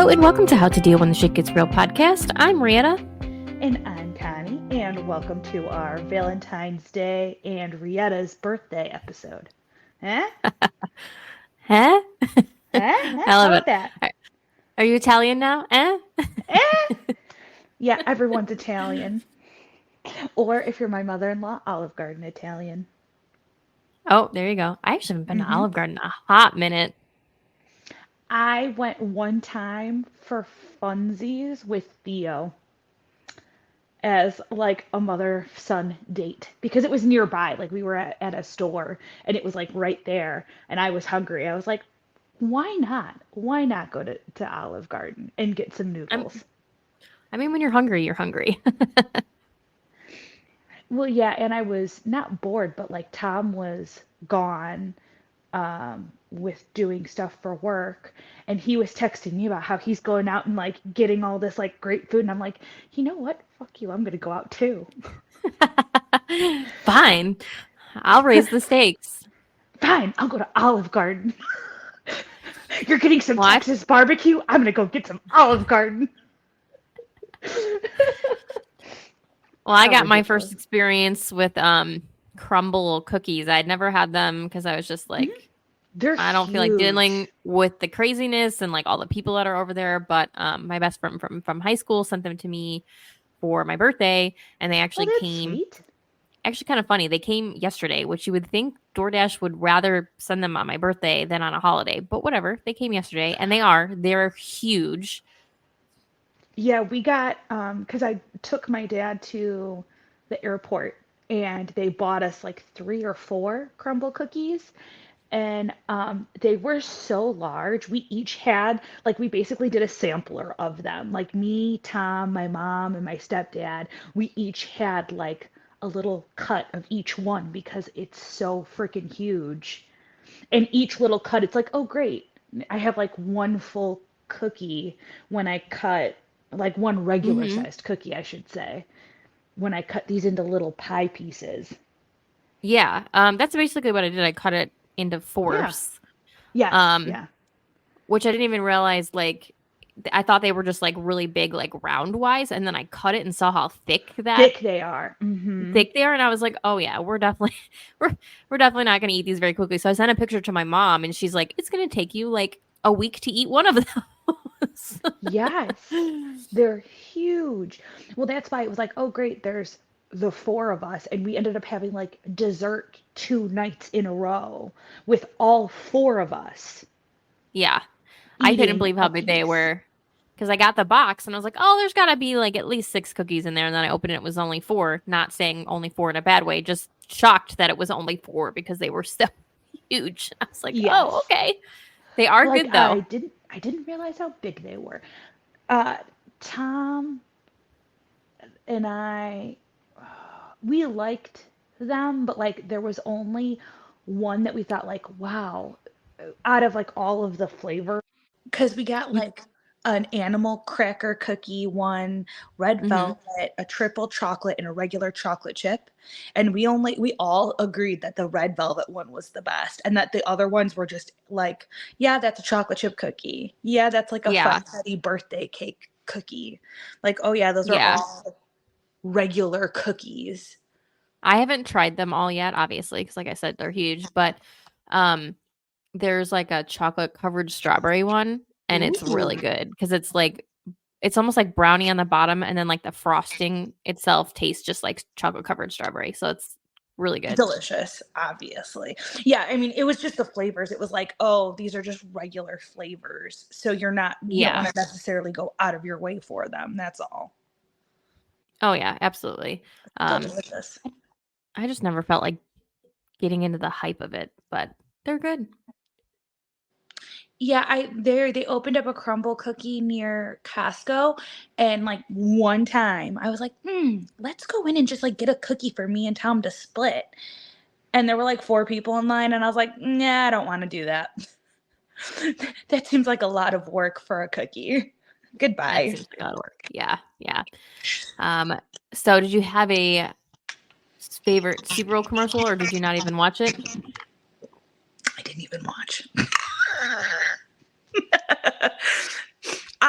Hello and welcome to How to Deal When the Shit Gets Real podcast. I'm Rietta. And I'm Connie, and welcome to our Valentine's Day and Rietta's birthday episode. Huh? Huh? Huh? I How love about it. that? Are you Italian now? Eh? Yeah, everyone's Italian. Or if you're my mother-in-law, Olive Garden Italian. Oh, there you go. I actually haven't been to hmm Olive Garden in a hot minute. I went one time for funsies with Theo as like a mother-son date because it was nearby. Like we were at a store and it was like right there and I was hungry. I was like, why not? Why not go to Olive Garden and get some I'm, noodles? I mean, when you're hungry, you're hungry. Well, yeah, and I was not bored, but like Tom was gone with doing stuff for work, and he was texting me about how he's going out and like getting all this like great food, and I'm like, you know what? Fuck you, I'm gonna go out too. Fine. I'll raise the stakes. Fine, I'll go to Olive Garden. You're getting some Well, Texas barbecue. I'm gonna go get some Olive Garden. I How got my first ridiculous. experience with crumble cookies. I'd never had them because I was just Mhm. like, They're I don't feel like dealing huge. with the craziness and like all the people that are over there. But my best friend from high school sent them to me for my birthday, and they Oh, actually that's came. sweet. Actually, kind of funny. They came yesterday, which you would think DoorDash would rather send them on my birthday than on a holiday. But whatever, they came yesterday, and they're huge. Yeah, we got because I took my dad to the airport and they bought us like three or four crumble cookies and they were so large. We each had like we basically did a sampler of them. Like me, Tom, my mom, and my stepdad, we each had like a little cut of each one because it's so freaking huge. And each little cut, it's like, oh great, I have like one full cookie when I cut like one regular Hmm. sized cookie, I should say, when I cut these into little pie pieces. Yeah, that's basically what I did. I cut it into Yeah. fourths, Yes. um, Yeah. which I didn't even realize. Like, I thought they were just like really big, like round wise, and then I cut it and saw how Thick they are. thick they are, and I was like, oh yeah, we're definitely we're we're definitely not going to eat these very quickly. So I sent a picture to my mom, and she's like, it's going to take you like a week to eat one of those. Yes. They're huge. Well, that's why it was like, oh great, there's the four of us and we ended up having like dessert two nights in a row with all four of us Yeah, I couldn't eating believe how a big they piece. were because I got the box and I was like, oh, there's got to be like at least 6 cookies in there. And then I opened it, it was only four. Not saying only four in a bad way, just shocked that it was only four because they were so huge. I was like, oh, Yes. okay. They are Like good though. I didn't realize how big they were. Uh Tom and I we liked them, but like there was only one that we thought like, wow, out of like all of the flavors. Because we got like an animal cracker cookie one, red Mm-hmm. velvet, a triple chocolate, and a regular chocolate chip. And we all agreed that the red velvet one was the best, and that the other ones were just like, yeah, that's a chocolate chip cookie. Yeah, that's like a Yeah. fun Teddy birthday cake cookie. Like, oh yeah, those are Yeah. all regular cookies. I haven't tried them all yet, obviously, because like I said, they're huge. But um, there's like a chocolate covered strawberry one, and it's Ooh, really good because it's like it's almost like brownie on the bottom, and then like the frosting itself tastes just like chocolate covered strawberry. So it's really good. delicious, obviously. Yeah, I mean, it was just the flavors. It was like, oh, these are just regular flavors. So you don't Yeah. want to necessarily go out of your way for them. That's all. Oh yeah, absolutely. Still Um, delicious. I just never felt like getting into the hype of it, but they're good. Yeah, they opened up a crumble cookie near Costco, and like one time I was like, let's go in and just like get a cookie for me and Tom to split. And there were like four people in line, and I was like, nah, I don't want to do that. That seems like a lot of work for a cookie. That Goodbye. seems like a lot of work. Yeah, yeah. Um, so did you have a favorite Super Bowl commercial, or did you not even watch it? I didn't even watch.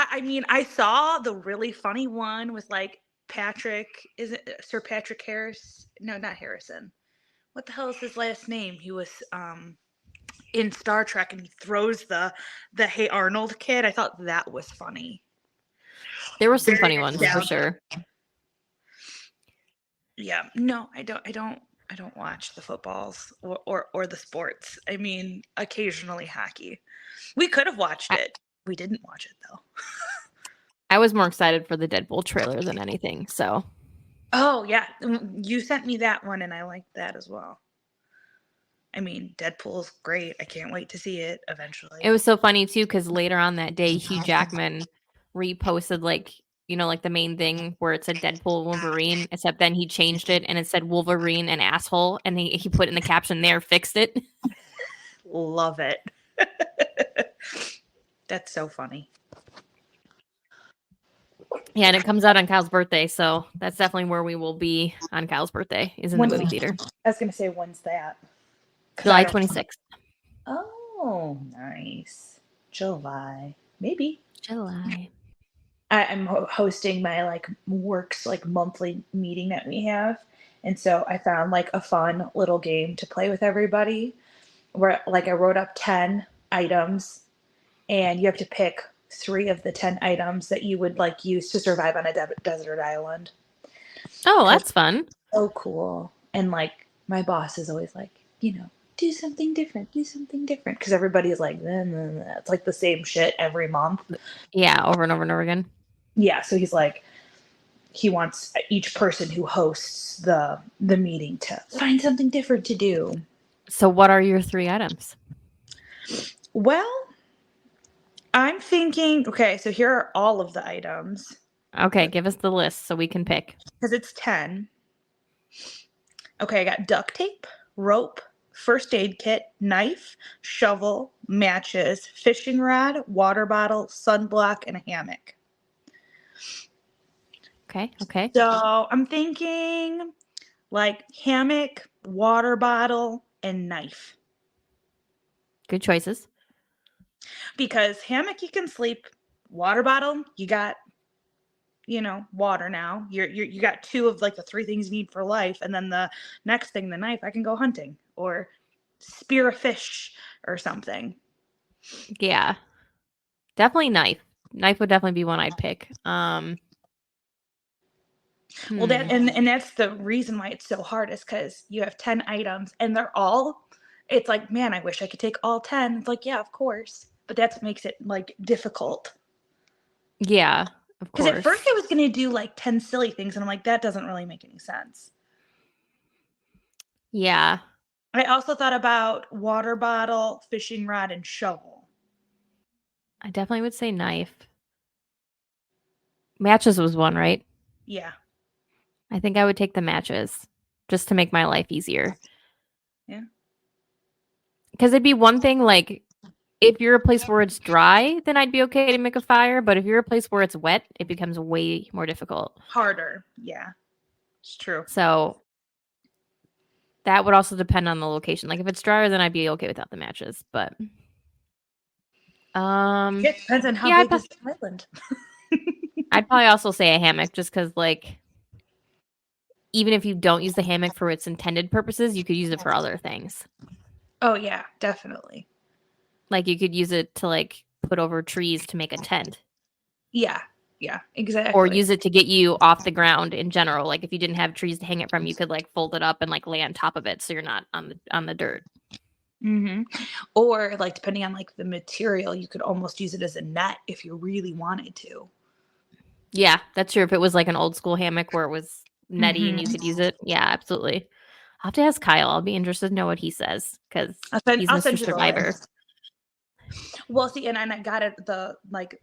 I mean, I saw the really funny one with like is it Sir Patrick Harris? No, not Harrison. What the hell is his last name? He was in Star Trek and he throws the Hey Arnold kid. I thought that was funny. There were some Very funny ones for nostalgic. sure. Yeah. No, I don't watch the footballs or the sports. I mean, occasionally hockey. We could have watched it. We didn't watch it though. I was more excited for the Deadpool trailer than anything. So, Oh yeah, you sent me that one and I liked that as well. I mean, Deadpool's great. I can't wait to see it eventually. it was so funny too because later on that day, Hugh Jackman reposted like the main thing where it said Deadpool Wolverine, except then he changed it and it said Wolverine and asshole, and he put in the caption there, fixed it. Love it. That's so funny. Yeah, and it comes out on Kyle's birthday, so that's definitely where we will be on Kyle's birthday, is in the movie theater. I was gonna say, when's that? July 26th. Oh, nice. July, maybe. July. I'm hosting my like works like monthly meeting that we have, and so I found like a fun little game to play with everybody, where like I wrote up 10 items, and you have to pick 3 of the 10 items that you would like use to survive on a desert island. Oh, that's fun. So cool. And like my boss is always like, do something different, because everybody is like, it's like the same shit every month. Yeah, over and over and over again. Yeah, so he's like, he wants each person who hosts the meeting to find something different to do. So what are your 3 items? Well, I'm thinking, okay, so here are all of the items. Okay, give us the list so we can pick. Because it's 10. Okay, I got duct tape, rope, first aid kit, knife, shovel, matches, fishing rod, water bottle, sunblock, and a hammock. Okay. So I'm thinking like hammock, water bottle, and knife. Good choices. Because hammock you can sleep, water bottle you got, water now. You got 2 of like the 3 things you need for life, and then the next thing, the knife, I can go hunting or spear a fish or something. Yeah. Definitely knife. Knife would definitely be one I'd pick. Well, that and that's the reason why it's so hard, is because you have 10 items and it's like, man, I wish I could take all 10. It's like, yeah, of course, but that's what makes it like difficult. Yeah, of course. Because at first I was gonna do like 10 silly things, and I'm like, that doesn't really make any sense. Yeah. I also thought about water bottle, fishing rod, and shovel. I definitely would say knife. Matches was one, right? Yeah. I think I would take the matches just to make my life easier. Yeah. Because it'd be one thing, like, if you're a place where it's dry, then I'd be okay to make a fire. But if you're a place where it's wet, it becomes way more difficult. Harder. Yeah. It's true. So that would also depend on the location. Like, if it's drier, then I'd be okay without the matches. But it depends on how big is the island. I'd probably also say a hammock, just because, like, even if you don't use the hammock for its intended purposes, you could use it for other things. Oh, yeah, definitely. Like, you could use it to, like, put over trees to make a tent. Yeah, exactly. Or use it to get you off the ground in general. Like, if you didn't have trees to hang it from, you could, like, fold it up and, like, lay on top of it so you're not on the dirt. Mm-hmm. Or, like, depending on, like, the material, you could almost use it as a net if you really wanted to. Yeah, that's true. If it was, like, an old school hammock where it was netty and you could use it. Yeah, absolutely. I'll have to ask Kyle. I'll be interested to know what he says, because he's Mr. Survivor. Well, see, and I got it,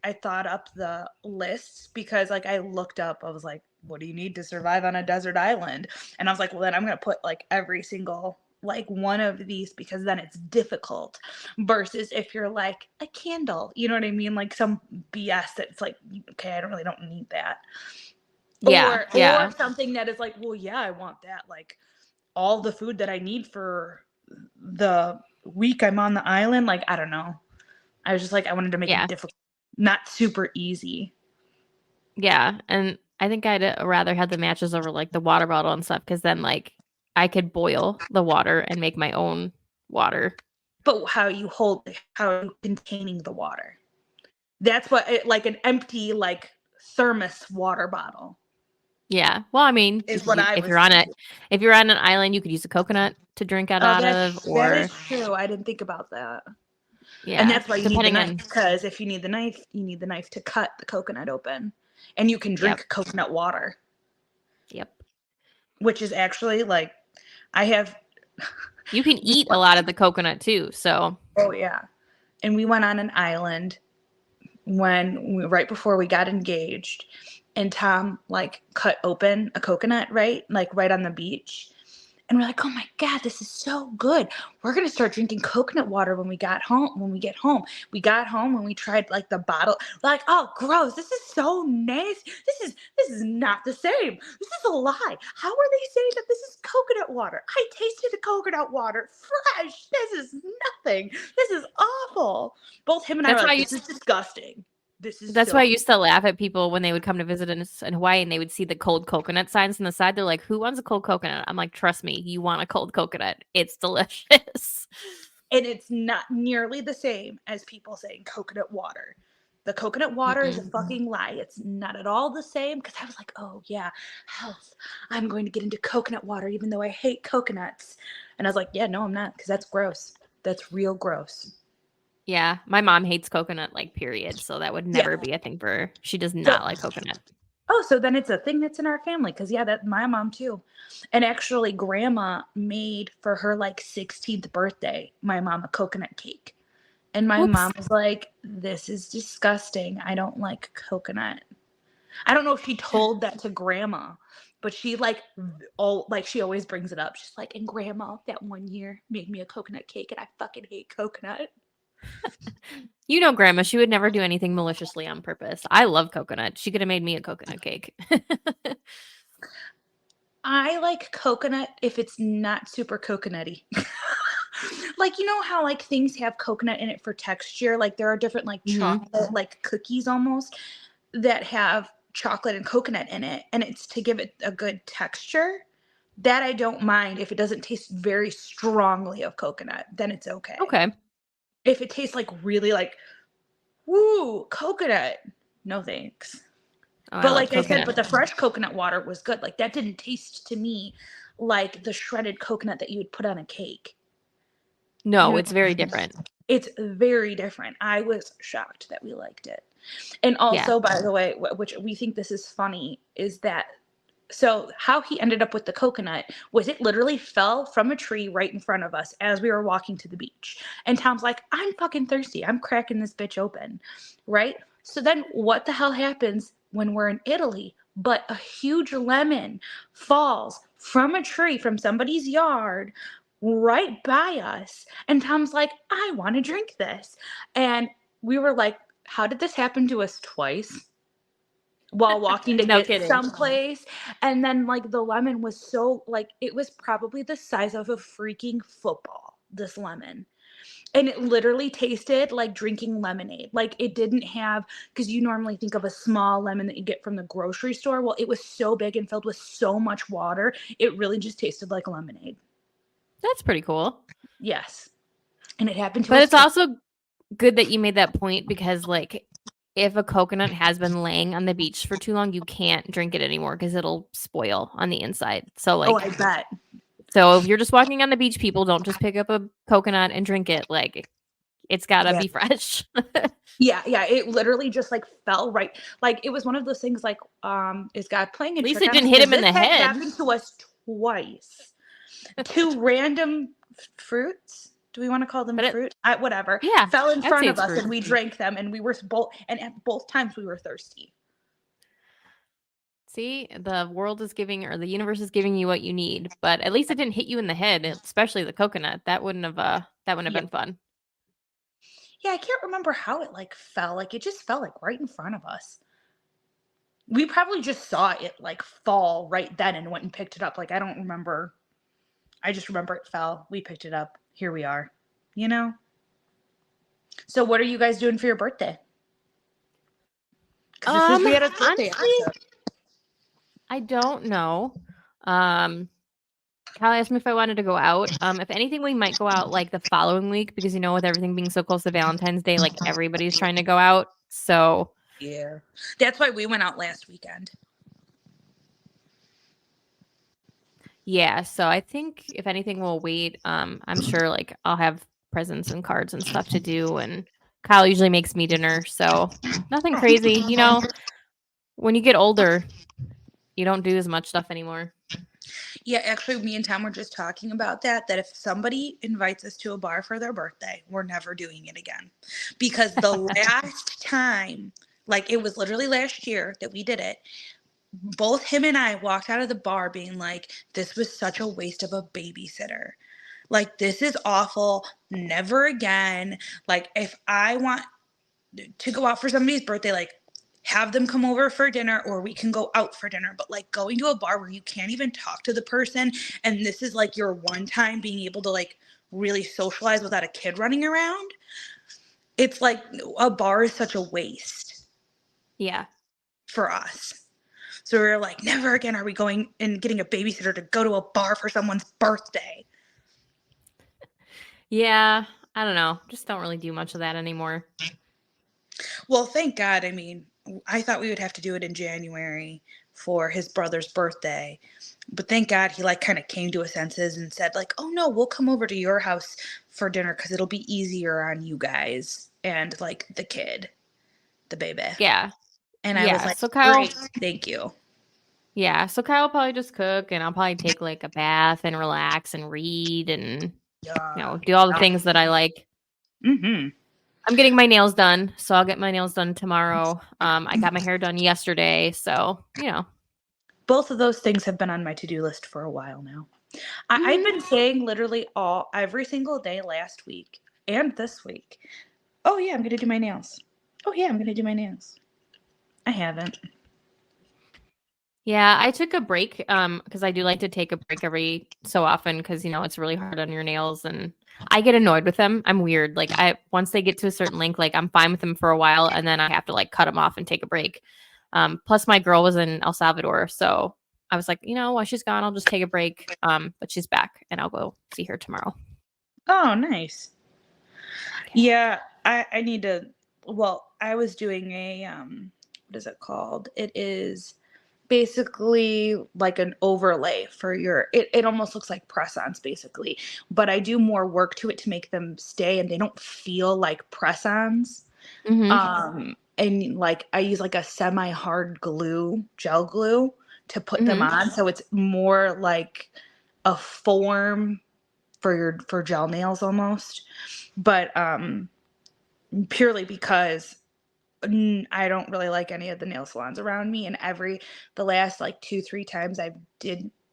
I thought up the lists because, like, I looked up, I was like, what do you need to survive on a desert island? And I was like, well, then I'm going to put, like, every single, like, one of these, because then it's difficult, versus if you're, like, a candle, you know what I mean? Like, some BS that's like, okay, I don't need that. Or something that is like, well, yeah, I want that. Like, all the food that I need for the week I'm on the island. Like, I don't know. I was just like, I wanted to make it difficult. not super easy. Yeah, and I think I'd rather have the matches over like the water bottle and stuff because then like I could boil the water and make my own water. But how you containing the water. That's what like an empty like thermos water bottle Yeah. Well, I mean, is what I if was you're on thinking. if you're on an island, you could use a coconut to drink Oh, out of, that is or true. I didn't think about that. And yeah, that's why you need the depending knife, on. because if you need the knife, you need the knife to cut the coconut open. And you can Yep. drink coconut water, Yep. which is actually like I have You can we eat a went, lot of the coconut too. So, oh yeah. And we went on an island right before we got engaged, and Tom like cut open a coconut, right on the beach. And we're like, oh my God, this is so good. We're gonna start drinking coconut water when we get home. We got home and we tried like the bottle, like, oh gross, this is so nasty. This is not the same. This is a lie. How are they saying that this is coconut water? I tasted the coconut water fresh. This is nothing. This is awful. Both him and I were that's why like, this is disgusting. This is I so used to laugh at people when they would come to visit in Hawaii and they would see the cold coconut signs on the side. They're like, "Who wants a cold coconut?" I'm like, "Trust me, you want a cold coconut. It's delicious." and it's not nearly the same as people saying coconut water. The coconut water is a Mm-mm. fucking lie. It's not at all the same, because I was like, oh yeah, health. I'm going to get into coconut water even though I hate coconuts. And I was like, yeah, no, I'm not, because that's gross. That's real gross. Yeah, my mom hates coconut, like period. So that would Yeah. never be a thing for her. She does So not like coconut. so then it's a thing that's in our family, because yeah, that my mom too. And actually grandma made for her like 16th birthday, my mom a coconut cake. And my Whoops. mom was like, this is disgusting. I don't like coconut. I don't know if she told that to grandma, but she she always brings it up. She's like, and grandma that one year made me a coconut cake and I fucking hate coconut. You know, grandma, she would never do anything maliciously on purpose. I love coconut. She could have made me a coconut cake. I like coconut if it's not super coconutty. Like, you know how like things have coconut in it for texture? Like there are different like Hmm. chocolate, like cookies almost, that have chocolate and coconut in it, and it's to give it a good texture. That I don't mind if it doesn't taste very strongly of coconut, then it's okay. Okay. If it tastes like really like, woo, coconut, no thanks. Oh, I But love like I said, coconut. but the fresh coconut water was good. Like that didn't taste to me like the shredded coconut that you would put on a cake. You No, know, it's very different. it's very different. I was shocked that we liked it. And Yeah. also, by the way, which we think this is funny, is that so how he ended up with the coconut was it literally fell from a tree right in front of us as we were walking to the beach. And Tom's like, I'm fucking thirsty. I'm cracking this bitch open. Right? So then what the hell happens when we're in Italy? But a huge lemon falls from a tree from somebody's yard right by us. And Tom's like, I want to drink this. And we were like, how did this happen to us twice? While walking to No get kidding. someplace. And then like the lemon was so like it was probably the size of a freaking football, this lemon. And it literally tasted like drinking lemonade. Like it didn't have, because you normally think of a small lemon that you get from the grocery store. Well, it was so big and filled with so much water, it really just tasted like lemonade. That's pretty cool. Yes. And it happened to But us it's twice. also good that you made that point because, like, if a coconut has been laying on the beach for too long, you can't drink it anymore because it'll spoil on the inside. So, Oh, I like, bet. so if you're just walking on the beach, people don't just pick up a coconut and drink it. Like, it's gotta Yeah. be fresh. Yeah. It literally just like fell right. Like it was one of those things like, is God playing a At least trick it on us? didn't hit Because him in this the has head. happened to us twice. Two random fruits. Do we want to call them But fruit? Whatever. yeah, Fell in I'd front say of it's us fruit. and we drank them and we were both, and at both times we were thirsty. See, the world is giving, or the universe is giving you what you need. But at least it didn't hit you in the head, especially the coconut. That wouldn't have Yeah. been fun. Yeah, I can't remember how it like fell. Like it just fell like right in front of us. We probably just saw it like fall right then and went and picked it up. Like I don't remember. I just remember it fell. We picked it up. Here we are. You know? So what are you guys doing for your birthday? Because this is Rietta's birthday Honestly, episode. I don't know. Um, Kyle asked me if I wanted to go out. If anything, we might go out like the following week because with everything being so close to Valentine's Day, like everybody's trying to go out. So Yeah. That's why we went out last weekend. yeah, so I think if anything, we'll wait. I'm sure like I'll have presents and cards and stuff to do, and Kyle usually makes me dinner, so nothing crazy. When you get older, you don't do as much stuff anymore. Yeah, actually, me and Tom were just talking about that if somebody invites us to a bar for their birthday, we're never doing it again. Because the last time, like it was literally last year that we did it, both him and I walked out of the bar being like, this was such a waste of a babysitter. Like, this is awful. Never again. Like, if I want to go out for somebody's birthday, like, have them come over for dinner or we can go out for dinner. But like going to a bar where you can't even talk to the person and this is like your one time being able to like really socialize without a kid running around, it's like a bar is such a waste. Yeah. For us. So we were like, never again are we going and getting a babysitter to go to a bar for someone's birthday. Yeah, I don't know. Just don't really do much of that anymore. Well, thank God. I mean, I thought we would have to do it in January for his brother's birthday. But thank God he like kind of came to his senses and said like, "Oh no, we'll come over to your house for dinner cuz it'll be easier on you guys and like the kid, the baby." Yeah. And I was Yeah. like, So Kyle, "Great, thank you." yeah. So Kyle will probably just cook and I'll probably take like a bath and relax and read and Yeah. do all the things that I like. Mhm. I'm getting my nails done, so I'll get my nails done tomorrow. I got my hair done yesterday, so Both of those things have been on my to-do list for a while now. I've been saying literally every single day last week and this week, oh yeah, I'm gonna do my nails. Oh yeah, I'm gonna do my nails. I haven't. Yeah, I took a break because I do like to take a break every so often because it's really hard on your nails and I get annoyed with them. I'm weird. Like I once they get to a certain length, like I'm fine with them for a while and then I have to like cut them off and take a break. Plus my girl was in El Salvador, so I was like, while she's gone, I'll just take a break. But she's back and I'll go see her tomorrow. Oh, nice. Yeah, I need to. Well, I was doing a what is it called? It is basically like an overlay for your. It almost looks like press-ons basically, but I do more work to it to make them stay, and they don't feel like press-ons. And like I use like a semi-hard glue, gel glue, to put them on, so it's more like a form for gel nails almost. But purely because I don't really like any of the nail salons around me, and the last like 2-3 times I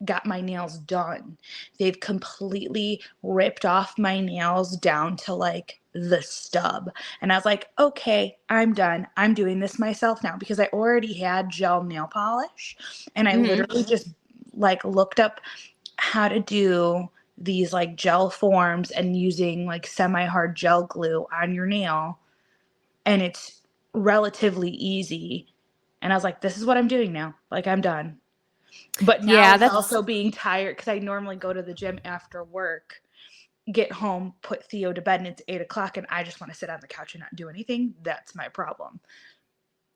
got my nails done, they've completely ripped off my nails down to like the stub. And I was like, okay, I'm done. I'm doing this myself now because I already had gel nail polish and I literally just like looked up how to do these like gel forms and using like semi-hard gel glue on your nail, and it's relatively easy. And I was like, this is what I'm doing now. Like, I'm done. But now Yeah, it's that's also being tired because I normally go to the gym after work, get home, put Theo to bed, and it's 8 o'clock, and I just want to sit on the couch and not do anything. That's my problem.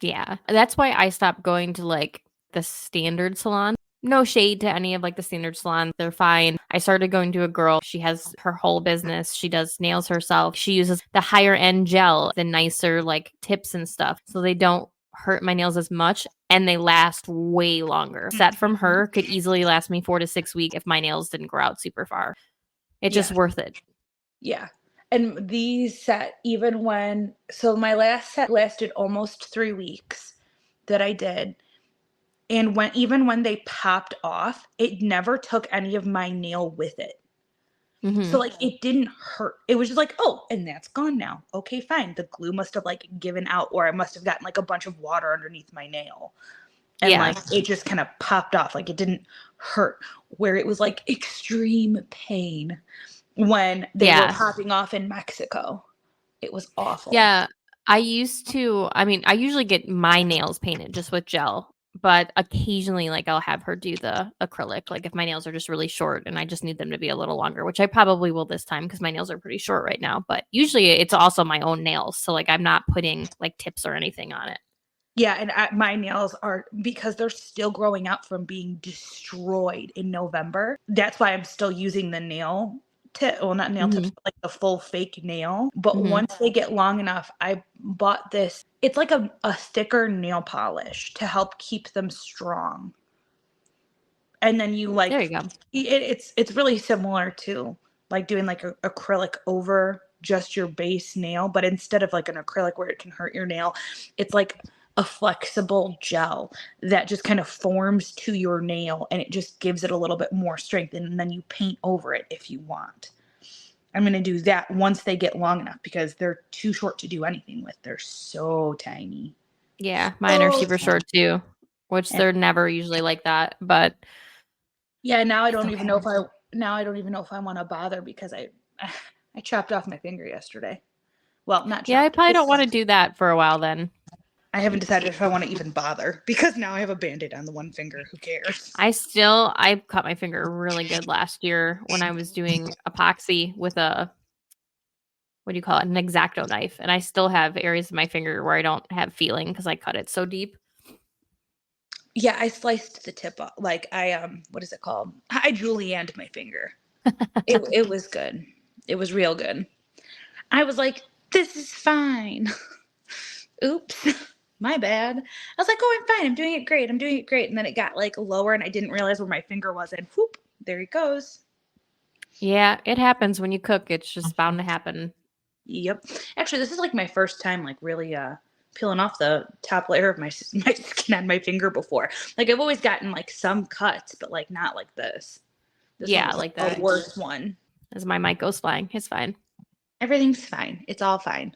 yeah. That's why I stopped going to like the standard salon. No shade to any of like the standard salons. They're fine. I started going to a girl. She has her whole business. She does nails herself. She uses the higher end gel, the nicer like tips and stuff. So they don't hurt my nails as much and they last way longer. Set from her could easily last me 4 to 6 weeks if my nails didn't grow out super far. It's just worth it. Yeah. And these set, so my last set lasted almost 3 weeks that I did. And even when they popped off, it never took any of my nail with it. So like it didn't hurt. It was just like, oh, and that's gone now. Okay, fine. The glue must have like given out, or I must have gotten like a bunch of water underneath my nail. And like it just kind of popped off. Like it didn't hurt. Where it was like extreme pain when they were popping off in Mexico. It was awful. Yeah. I used to, I mean, I usually get my nails painted just with gel, but occasionally, like, I'll have her do the acrylic. Like, if my nails are just really short and I just need them to be a little longer, which I probably will this time because my nails are pretty short right now. But usually it's also my own nails. So, like, I'm not putting like tips or anything on it. Yeah, and my nails are because they're still growing out from being destroyed in November. That's why I'm still using the nail tip, well, not nail tips, Hmm. but like the full fake nail. But Hmm. once they get long enough, I bought this. It's like a thicker nail polish to help keep them strong. And then you There like you go. it's really similar to like doing like a acrylic over just your base nail, but instead of like an acrylic where it can hurt your nail, it's like a flexible gel that just kind of forms to your nail and it just gives it a little bit more strength, and then you paint over it if you want. I'm going to do that once they get long enough because they're too short to do anything with. They're so tiny. Yeah, mine are So super short too, which tiny. they're never usually like that. But Yeah, now I it's don't even okay. know if I want to bother because I chopped off my finger yesterday. Well, not Yeah, I chopped. probably don't want to do that for a while then. I haven't decided if I want to even bother because now I have a band-aid on the one finger. Who cares? I cut my finger really good last year when I was doing epoxy with a, what do you call it? An X-Acto knife. And I still have areas of my finger where I don't have feeling because I cut it so deep. Yeah, I sliced the tip off. Like what is it called? I julienned my finger. It was good. It was real good. I was like, this is fine. Oops. My bad. I was like, oh, I'm fine. I'm doing it great. I'm doing it great. And then it got like lower and I didn't realize where my finger was, and whoop, there it goes. Yeah, it happens when you cook. It's just bound to happen. Yep. Actually, this is like my first time like really peeling off the top layer of my my skin on my finger before. Like I've always gotten like some cuts, but like not like this. This one Yeah, was like like the that. worst one. As my mic goes flying. It's fine. Everything's fine. It's all fine.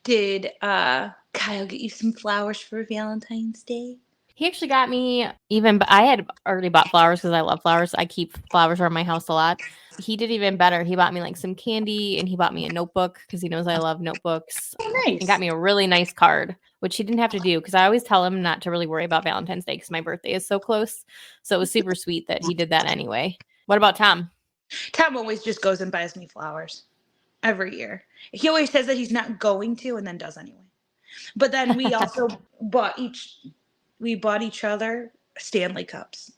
Did Kyle get you some flowers for Valentine's Day? He actually got me even, but I had already bought flowers because I love flowers. I keep flowers around my house a lot. He did even better. He bought me like some candy and he bought me a notebook because he knows I love notebooks, Oh, and got nice. me a really nice card, which he didn't have to do because I always tell him not to really worry about Valentine's Day because my birthday is so close. So it was super sweet that he did that anyway. What about Tom? Tom always just goes and buys me flowers every year. He always says that he's not going to and then does anyway. But then we also bought each other Stanley Cups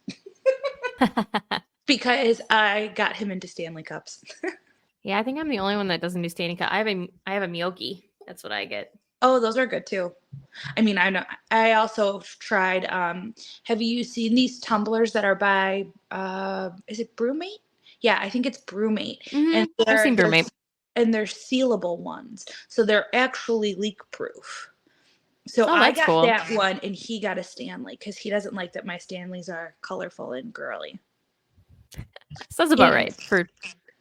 because I got him into Stanley Cups. Yeah, I think I'm the only one that doesn't do standing cut. I have a Miyoki. That's what I get. Oh, those are good too. I mean, I know I also tried have you seen these tumblers that are by is it Brewmate? Yeah, I think it's Brewmate. Hmm. And I've seen they're Brewmate. they're sealable ones. So they're actually leak proof. So Oh, I that's got cool. that one and he got a Stanley because he doesn't like that my Stanleys are colorful and girly. Sounds about And right for.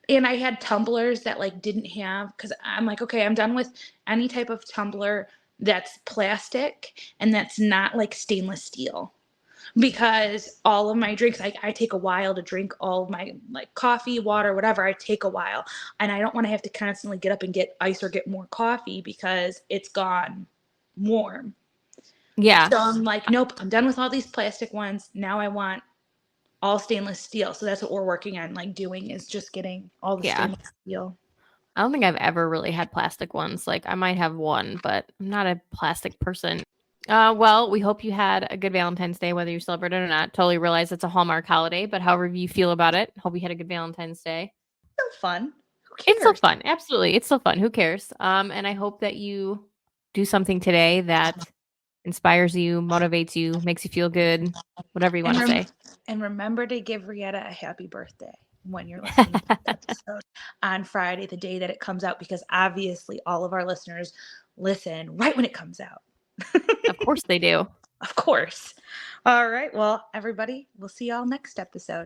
and I had tumblers that like didn't have, because I'm like, okay, I'm done with any type of tumbler that's plastic and that's not like stainless steel. Because all of my drinks, I take a while to drink all of my like coffee, water, whatever. I take a while. And I don't want to have to constantly get up and get ice or get more coffee because it's gone warm. Yeah. So I'm like, nope, I'm done with all these plastic ones. Now I want all stainless steel. So that's what we're working on, like doing, is just getting all the Yeah. stainless steel. I don't think I've ever really had plastic ones. Like I might have one, but I'm not a plastic person. Well, we hope you had a good Valentine's Day, whether you celebrate it or not. Totally realize it's a Hallmark holiday, but however you feel about it, hope you had a good Valentine's Day. So fun. Who It's still cares? fun. Absolutely. It's still fun. Who cares? And I hope that you do something today that inspires you, motivates you, makes you feel good, whatever you And want to rem- say. and remember to give Rietta a happy birthday when you're listening to this episode on Friday, the day that it comes out, because obviously all of our listeners listen right when it comes out. Of course they do. Of course. All right. Well, everybody, we'll see y'all next episode.